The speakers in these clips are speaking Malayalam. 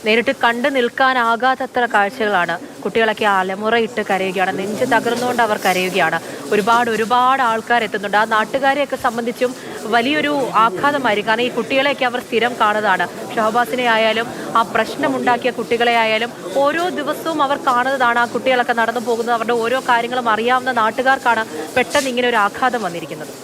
നേരിട്ട് കണ്ടു നിൽക്കാനാകാത്തത്ര കാഴ്ചകളാണ്. കുട്ടികളൊക്കെ അലമുറയിട്ട് കരയുകയാണ്, നെഞ്ച് തകർന്നുകൊണ്ട് അവർ കരയുകയാണ്. ഒരുപാട് ആൾക്കാർ എത്തുന്നുണ്ട്. ആ നാട്ടുകാരെയൊക്കെ സംബന്ധിച്ചും വലിയൊരു ആഘാതമായിരിക്കും. കാരണം ഈ കുട്ടികളെയൊക്കെ അവർ സ്ഥിരം കാണുന്നതാണ്. ഷഹബാസിനെ ആയാലും ആ പ്രശ്നമുണ്ടാക്കിയ കുട്ടികളെ ആയാലും ഓരോ ദിവസവും അവർ കാണുന്നതാണ്. ആ കുട്ടികളൊക്കെ നടന്നു പോകുന്നത്, അവരുടെ ഓരോ കാര്യങ്ങളും അറിയാവുന്ന നാട്ടുകാർക്കാണ് പെട്ടെന്ന് ഇങ്ങനെ ഒരു ആഘാതം വന്നിരിക്കുന്നത്.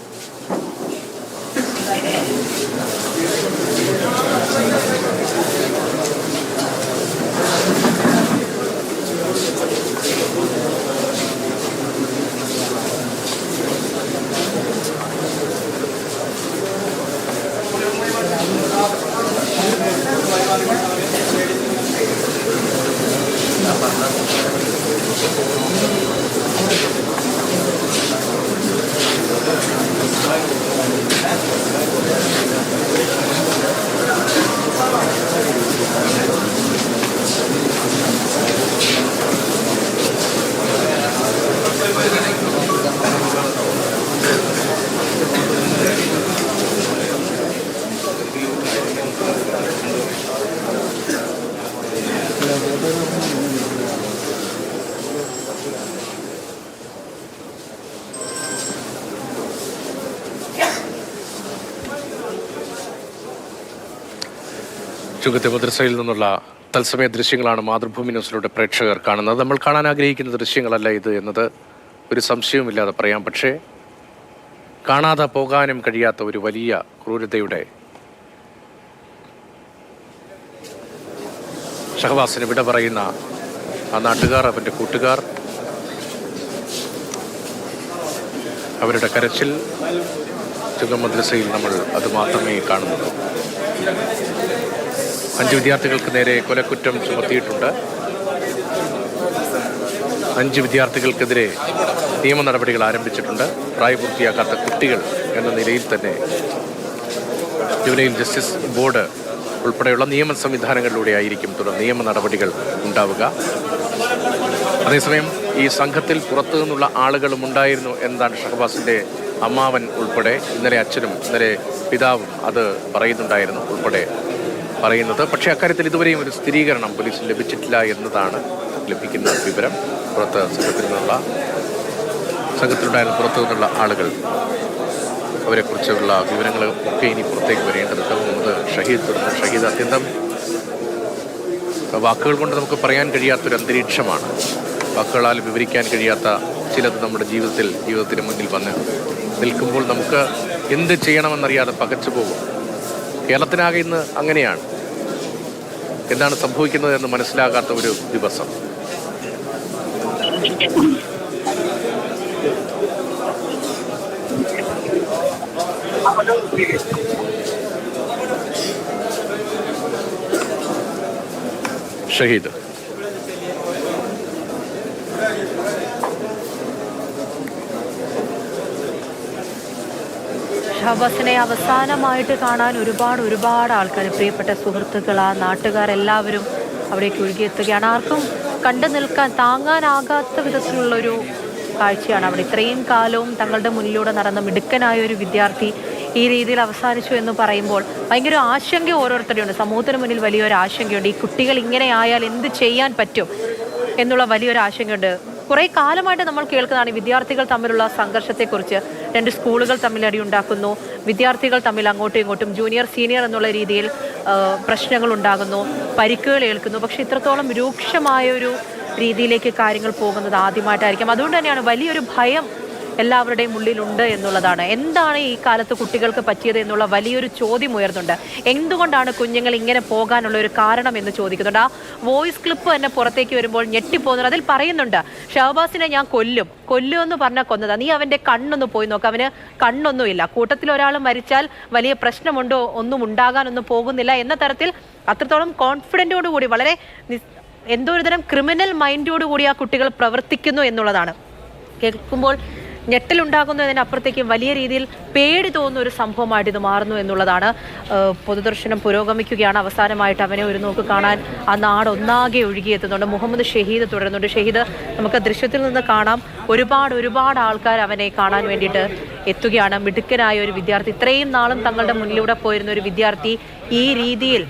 ചുങ്കത്തെ മദ്രസയിൽ നിന്നുള്ള തത്സമയ ദൃശ്യങ്ങളാണ് മാതൃഭൂമി ന്യൂസിലൂടെ പ്രേക്ഷകർ കാണുന്നത്. നമ്മൾ കാണാൻ ആഗ്രഹിക്കുന്ന ദൃശ്യങ്ങളല്ല ഇത് എന്നത് ഒരു സംശയവുമില്ലാതെ പറയാം. പക്ഷേ കാണാതെ പോകാനും കഴിയാത്ത ഒരു വലിയ ക്രൂരതയുടെ ഷഹബാസിന് വിട പറയുന്ന ആ നാട്ടുകാർ, അവൻ്റെ കൂട്ടുകാർ, അവരുടെ കരച്ചിൽ ചുങ്കം മദ്രസയിൽ നമ്മൾ അത് മാത്രമേ കാണുന്നുള്ളൂ. 5 വിദ്യാർത്ഥികൾക്ക് നേരെ കൊലക്കുറ്റം ചുമത്തിയിട്ടുണ്ട്. 5 വിദ്യാർത്ഥികൾക്കെതിരെ നിയമ നടപടികൾ ആരംഭിച്ചിട്ടുണ്ട്. പ്രായപൂർത്തിയാക്കാത്ത കുട്ടികൾ എന്ന നിലയിൽ തന്നെ ജുവനൈൽ ജസ്റ്റിസ് ബോർഡ് ഉൾപ്പെടെയുള്ള നിയമ സംവിധാനങ്ങളിലൂടെ ആയിരിക്കും തുടർ നിയമ നടപടികൾ ഉണ്ടാവുക. അതേസമയം ഈ സംഘത്തിൽ പുറത്തു നിന്നുള്ള ആളുകളും ഉണ്ടായിരുന്നു എന്നതാണ് ഷഹബാസിൻ്റെ അമ്മാവൻ ഉൾപ്പെടെ, ഇന്നലെ അച്ഛനും ഇന്നലെ പിതാവും അത് പറയുന്നുണ്ടായിരുന്നു ഉൾപ്പെടെ പറയുന്നത്. പക്ഷേ അക്കാര്യത്തിൽ ഇതുവരെയും ഒരു സ്ഥിരീകരണം പോലീസിന് ലഭിച്ചിട്ടില്ല എന്നതാണ് ലഭിക്കുന്ന വിവരം. സംഘത്തിലുണ്ടായിരുന്ന പുറത്തു നിന്നുള്ള ആളുകൾ, അവരെക്കുറിച്ചുള്ള വിവരങ്ങൾ ഒക്കെ ഇനി പുറത്തേക്ക് വരേണ്ടതുണ്ട്. മുഹമ്മദ് ഷഹീദ് അത്യന്തം വാക്കുകൾ കൊണ്ട് നമുക്ക് പറയാൻ കഴിയാത്തൊരു അന്തരീക്ഷമാണ്. വാക്കുകളാൽ വിവരിക്കാൻ കഴിയാത്ത ചിലത് നമ്മുടെ ജീവിതത്തിന് മുന്നിൽ വന്ന് നിൽക്കുമ്പോൾ നമുക്ക് എന്ത് ചെയ്യണമെന്നറിയാതെ പകച്ചു പോകും. കേരളത്തിനാകെ ഇന്ന് അങ്ങനെയാണ്. എന്താണ് സംഭവിക്കുന്നത് എന്ന് മനസ്സിലാകാത്ത ഒരു ദിവസം. ഷഹീദ് ഷഹബാസിനെ അവസാനമായിട്ട് കാണാൻ ഒരുപാട് ആൾക്കാർ, പ്രിയപ്പെട്ട സുഹൃത്തുക്കൾ, ആ നാട്ടുകാരെല്ലാവരും അവിടേക്ക് ഒഴുകിയെത്തുകയാണ്. ആർക്കും കണ്ടു നിൽക്കാൻ താങ്ങാനാകാത്ത വിധത്തിലുള്ളൊരു കാഴ്ചയാണ് അവിടെ. ഇത്രയും കാലവും തങ്ങളുടെ മുന്നിലൂടെ നടന്ന മിടുക്കനായ ഒരു വിദ്യാർത്ഥി ഈ രീതിയിൽ അവസാനിച്ചു എന്ന് പറയുമ്പോൾ ഭയങ്കര ആശങ്ക ഓരോരുത്തരുണ്ട്. സമൂഹത്തിന് മുന്നിൽ വലിയൊരു ആശങ്കയുണ്ട്. ഈ കുട്ടികൾ ഇങ്ങനെ ആയാൽ എന്ത് ചെയ്യാൻ പറ്റും എന്നുള്ള വലിയൊരു ആശങ്കയുണ്ട്. കുറേ കാലമായിട്ട് നമ്മൾ കേൾക്കുന്നതാണ് വിദ്യാർത്ഥികൾ തമ്മിലുള്ള സംഘർഷത്തെക്കുറിച്ച്. 2 സ്കൂളുകൾ തമ്മിൽ അടിയുണ്ടാക്കുന്നു, വിദ്യാർത്ഥികൾ തമ്മിൽ അങ്ങോട്ടും ഇങ്ങോട്ടും ജൂനിയർ സീനിയർ എന്നുള്ള രീതിയിൽ പ്രശ്നങ്ങൾ ഉണ്ടാകുന്നു, പരിക്കുകൾ ഏൽക്കുന്നു. പക്ഷെ ഇത്രത്തോളം രൂക്ഷമായൊരു രീതിയിലേക്ക് കാര്യങ്ങൾ പോകുന്നത് ആദ്യമായിട്ടായിരിക്കും. അതുകൊണ്ട് തന്നെയാണ് വലിയൊരു ഭയം എല്ലാവരുടെയും ഉള്ളിലുണ്ട് എന്നുള്ളതാണ്. എന്താണ് ഈ കാലത്ത് കുട്ടികൾക്ക് പറ്റിയത് എന്നുള്ള വലിയൊരു ചോദ്യം ഉയർന്നുണ്ട്. എന്തുകൊണ്ടാണ് കുഞ്ഞുങ്ങൾ ഇങ്ങനെ പോകാനുള്ള ഒരു കാരണം എന്ന് ചോദിക്കുന്നുണ്ട്. ആ വോയിസ് ക്ലിപ്പ് തന്നെ പുറത്തേക്ക് വരുമ്പോൾ ഞെട്ടിപ്പോകുന്നുണ്ട്. അതിൽ പറയുന്നുണ്ട്, ഷഹബാസിനെ ഞാൻ കൊല്ലുമെന്ന് പറഞ്ഞാൽ കൊന്നതാ, നീ അവൻ്റെ കണ്ണൊന്ന് പോയി നോക്ക്, അവന് കണ്ണൊന്നുമില്ല, കൂട്ടത്തിൽ ഒരാൾ മരിച്ചാൽ വലിയ പ്രശ്നമുണ്ടോ, ഒന്നും ഉണ്ടാകാനൊന്നും പോകുന്നില്ല എന്ന തരത്തിൽ അത്രത്തോളം കോൺഫിഡൻറ്റോടുകൂടി വളരെ എന്തോ ഒരു തരം ക്രിമിനൽ മൈൻഡോടുകൂടി ആ കുട്ടികൾ പ്രവർത്തിക്കുന്നു എന്നുള്ളതാണ് കേൾക്കുമ്പോൾ ഞെട്ടലുണ്ടാകുന്നതിനപ്പുറത്തേക്കും വലിയ രീതിയിൽ പേടി തോന്നുന്ന ഒരു സംഭവമായിട്ട് ഇത് മാറുന്നു എന്നുള്ളതാണ്. പൊതുദർശനം പുരോഗമിക്കുകയാണ്. അവസാനമായിട്ട് അവനെ ഒരു നോക്ക് കാണാൻ ആ നാട് ഒന്നാകെ ഒഴുകിയെത്തുന്നുണ്ട്. മുഹമ്മദ് ഷഹീദ് തുടരുന്നുണ്ട്. ഷഹീദ് നമുക്ക് ദൃശ്യത്തിൽ നിന്ന് കാണാം, ഒരുപാട് ആൾക്കാർ അവനെ കാണാൻ വേണ്ടിയിട്ട് എത്തുകയാണ്. മിടുക്കനായ ഒരു വിദ്യാർത്ഥി, ഇത്രയും നാളും തങ്ങളുടെ മുന്നിലൂടെ പോയിരുന്ന ഒരു വിദ്യാർത്ഥി ഈ രീതിയിൽ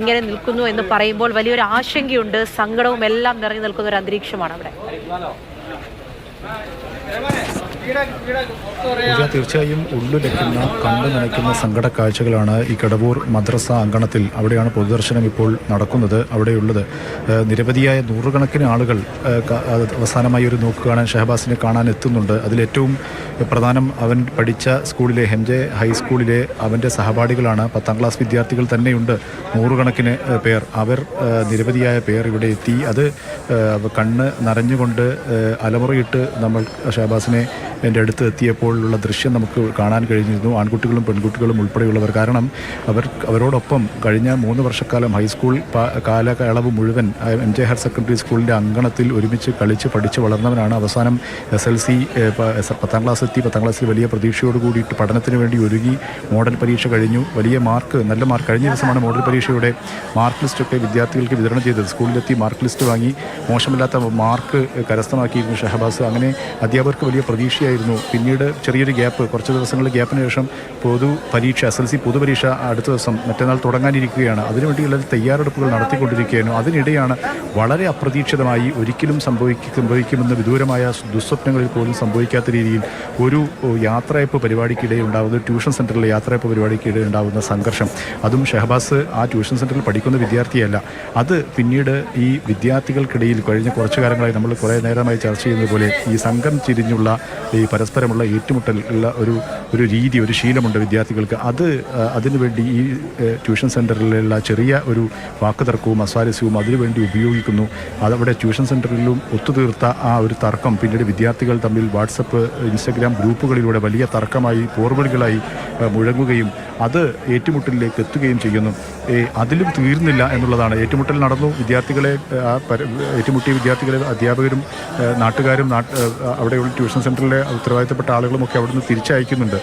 ഇങ്ങനെ നിൽക്കുന്നു എന്ന് പറയുമ്പോൾ വലിയൊരു ആശങ്കയുണ്ട്, സങ്കടവും എല്ലാം നിറഞ്ഞു നിൽക്കുന്ന ഒരു അന്തരീക്ഷമാണ് അവിടെ. തീർച്ചയായും ഉള്ളുലയ്ക്കുന്ന കണ്ടു നനയ്ക്കുന്ന സങ്കട കാഴ്ചകളാണ് ഈ കടവൂർ മദ്രസ അങ്കണത്തിൽ. അവിടെയാണ് പൊതുദർശനം ഇപ്പോൾ നടക്കുന്നത്. അവിടെയുള്ളത് നിരവധിയായ നൂറുകണക്കിന് ആളുകൾ അവസാനമായി ഒരു നോക്ക് കാണാൻ ഷഹബാസിനെ കാണാൻ എത്തുന്നുണ്ട്. അതിലേറ്റവും പ്രധാനം അവൻ പഠിച്ച സ്കൂളിലെ ഹെംജെ ഹൈസ്കൂളിലെ അവൻ്റെ സഹപാഠികളാണ്. 10ാം ക്ലാസ് വിദ്യാർത്ഥികൾ തന്നെയുണ്ട്, നൂറുകണക്കിന് പേർ. അവർ നിരവധിയായ പേർ ഇവിടെ എത്തി. അത് കണ്ണ് നനഞ്ഞുകൊണ്ട് അലമുറയിട്ട് നമ്മൾ ഷഹബാസിനെ എൻ്റെ അടുത്ത് എത്തിയപ്പോഴുള്ള ദൃശ്യം നമുക്ക് കാണാൻ കഴിഞ്ഞിരുന്നു. ആൺകുട്ടികളും പെൺകുട്ടികളും ഉൾപ്പെടെയുള്ളവർ. കാരണം അവരോടൊപ്പം കഴിഞ്ഞ 3 വർഷക്കാലം ഹൈസ്കൂൾ കാലയളവ് മുഴുവൻ എംജെ ഹയർ സെക്കൻഡറി സ്കൂളിൻ്റെ അങ്കണത്തിൽ ഒരുമിച്ച് കളിച്ച് പഠിച്ച് വളർന്നവനാണ്. അവസാനം SLC 10ാം ക്ലാസ് എത്തി. 10ാം ക്ലാസ്സിൽ വലിയ പ്രതീക്ഷയോട് കൂടിയിട്ട് പഠനത്തിന് വേണ്ടി ഒരുങ്ങി. മോഡൽ പരീക്ഷ കഴിഞ്ഞു. നല്ല മാർക്ക്. കഴിഞ്ഞ ദിവസമാണ് മോഡൽ പരീക്ഷയുടെ മാർക്ക് ലിസ്റ്റൊക്കെ വിദ്യാർത്ഥികൾക്ക് വിതരണം ചെയ്തത്. സ്കൂളിലെത്തി മാർക്ക് ലിസ്റ്റ് വാങ്ങി മോശമില്ലാത്ത മാർക്ക് കരസ്ഥമാക്കിയിരുന്നു ഷഹബാസ്. അങ്ങനെ അധ്യാപകർക്ക് വലിയ പ്രതീക്ഷയായിരുന്നു. പിന്നീട് ചെറിയൊരു ഗ്യാപ്പ്, കുറച്ച് ദിവസങ്ങളുടെ ഗ്യാപ്പിന് ശേഷം SLC പൊതുപരീക്ഷ അടുത്ത ദിവസം മറ്റന്നാൾ തുടങ്ങാനിരിക്കുകയാണ്. അതിനുവേണ്ടിയുള്ള തയ്യാറെടുപ്പുകൾ നടത്തിക്കൊണ്ടിരിക്കുകയാണ്. അതിനിടെയാണ് വളരെ അപ്രതീക്ഷിതമായി, ഒരിക്കലും സംഭവിക്കുമെന്ന് വിദൂരമായ ദുസ്വപ്നങ്ങളിൽ പോലും സംഭവിക്കാത്ത രീതിയിൽ ഒരു യാത്രയപ്പ് പരിപാടിക്കിടെ ഉണ്ടാകുന്ന, ട്യൂഷൻ സെൻ്ററിലെ യാത്രയപ്പ് പരിപാടിക്കിടെ ഉണ്ടാകുന്ന സംഘർഷം. അതും ഷഹബാസ് ആ ട്യൂഷൻ സെൻ്ററിൽ പഠിക്കുന്ന വിദ്യാർത്ഥിയല്ല. അത് പിന്നീട് ഈ വിദ്യാർത്ഥികൾക്കിടയിൽ കഴിഞ്ഞ കുറച്ചു കാലങ്ങളായി നമ്മൾ കുറേ നേരമായി ചർച്ച ചെയ്യുന്നത് പോലെ ഈ സംഘം തിരിഞ്ഞുള്ള ഈ പരസ്പരമുള്ള ഏറ്റുമുട്ടൽ ഉള്ള ഒരു രീതി, ഒരു ശീലമുണ്ട് വിദ്യാർത്ഥികൾക്ക്. അതിനുവേണ്ടി ഈ ട്യൂഷൻ സെൻ്ററിലുള്ള ചെറിയ ഒരു വാക്കുതർക്കവും അസ്വാരസ്യവും അതിനുവേണ്ടി ഉപയോഗിക്കുന്നു. അതവിടെ ട്യൂഷൻ സെൻ്ററിലും ഒത്തുതീർത്ത ആ ഒരു തർക്കം പിന്നീട് വിദ്യാർത്ഥികൾ തമ്മിൽ വാട്സപ്പ്, ഇൻസ്റ്റഗ്രാം ഗ്രൂപ്പുകളിലൂടെ വലിയ തർക്കമായി, പോർവിളികളായി മുഴങ്ങുകയും അത് ഏറ്റുമുട്ടലിലേക്ക് എത്തുകയും ചെയ്യുന്നു. അതിലും തീർന്നില്ല എന്നുള്ളതാണ്. ഏറ്റുമുട്ടൽ നടന്നു. ഏറ്റുമുട്ടിയ വിദ്യാർത്ഥികളെ അധ്യാപകരും നാട്ടുകാരും അവിടെയുള്ള ട്യൂഷൻ സെൻ്ററിലെ ഉത്തരവാദിത്തപ്പെട്ട ആളുകളുമൊക്കെ അവിടുന്ന് തിരിച്ചയക്കുന്നുണ്ട്.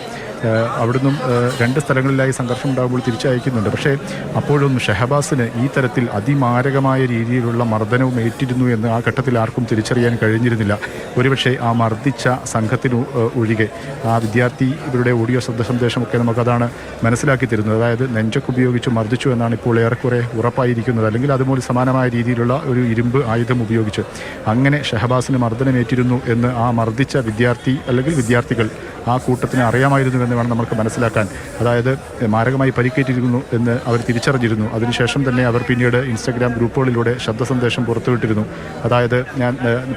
അവിടുന്ന് 2 സ്ഥലങ്ങളിലായി സംഘർഷം ഉണ്ടാകുമ്പോൾ തിരിച്ചയക്കുന്നുണ്ട്. പക്ഷേ അപ്പോഴും ഷഹബാസിന് ഈ തരത്തിൽ അതിമാരകമായ രീതിയിലുള്ള മർദ്ദനവും ഏറ്റിരുന്നു എന്ന് ആ ഘട്ടത്തിൽ ആർക്കും തിരിച്ചറിയാൻ കഴിഞ്ഞിരുന്നില്ല. ഒരുപക്ഷെ ആ മർദ്ദിച്ച സംഘത്തിന് ഒഴികെ ആ വിദ്യാർത്ഥി ഇവരുടെ ഓഡിയോ ശബ്ദ സന്ദേശമൊക്കെ നമുക്കതാണ് മനസ്സിലാക്കി തരുന്നത്. അതായത് നെഞ്ചൊക്കെ ഉപയോഗിച്ച് മർദ്ദിച്ചു എന്നാണ് ഇപ്പോൾ ഏറെക്കുറെ ഉറപ്പായിരിക്കുന്നത്. അല്ലെങ്കിൽ അതുപോലെ സമാനമായ രീതിയിലുള്ള ഒരു ഇരുമ്പ് ആയുധം ഉപയോഗിച്ച് അങ്ങനെ ഷഹബാസിന് മർദ്ദനമേറ്റിരുന്നു എന്ന് ആ മർദ്ദിച്ച വിദ്യാർത്ഥി അല്ലെങ്കിൽ വിദ്യാർത്ഥികൾ ആ കൂട്ടത്തിന് അറിയാമായിരുന്നു എന്ന് വേണം നമുക്ക് മനസ്സിലാക്കാൻ. അതായത് മാരകമായി പരിക്കേറ്റിരുന്നു എന്ന് അവർ തിരിച്ചറിഞ്ഞിരുന്നു. അതിനുശേഷം തന്നെ അവർ പിന്നീട് ഇൻസ്റ്റഗ്രാം ഗ്രൂപ്പുകളിലൂടെ ശബ്ദ സന്ദേശം പുറത്തുവിട്ടിരുന്നു. അതായത്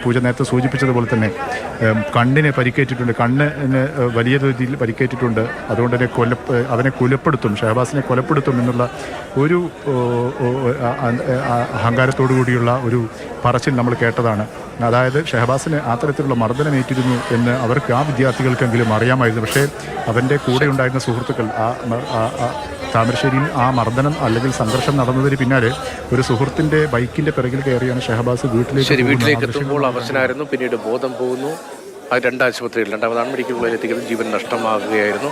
പൂജ നേരത്തെ സൂചിപ്പിച്ചതുപോലെ തന്നെ കണ്ണിന് പരിക്കേറ്റിട്ടുണ്ട്, കണ്ണിന് വലിയ രീതിയിൽ പരിക്കേറ്റിട്ടുണ്ട്. അതുകൊണ്ട് തന്നെ അവനെ കൊലപ്പെടുത്തും, ഷഹബാസിനെ കൊലപ്പെടുത്തും എന്നുള്ള ഒരു അഹങ്കാരത്തോടു കൂടിയുള്ള ഒരു പറച്ചിൽ നമ്മൾ കേട്ടതാണ്. അതായത് ഷഹബാസിന് ആ തരത്തിലുള്ള മർദ്ദനമേറ്റിരുന്നു എന്ന് അവർക്ക് ആ വിദ്യാർത്ഥികൾക്കെങ്കിലും അറിയാമായിരുന്നു. പക്ഷേ അവൻ്റെ കൂടെ ഉണ്ടായിരുന്ന സുഹൃത്തുക്കൾ താമരശ്ശേരിയിൽ ആ മർദ്ദനം അല്ലെങ്കിൽ സംഘർഷം നടന്നതിന് പിന്നാലെ ഒരു സുഹൃത്തിൻ്റെ ബൈക്കിൻ്റെ പിറകിൽ കയറിയാണ് ഷഹബാസ് വീട്ടിലേക്ക് എത്തുമ്പോൾ അവശനായിരുന്നു. പിന്നീട് ബോധം പോകുന്നു. അത് 2 ആശുപത്രിയിൽ, 2ാമതാണ് മെഡിക്കൽ കോളേജിൽ എത്തിക്കുന്നത്. ജീവൻ നഷ്ടമാകുകയായിരുന്നു.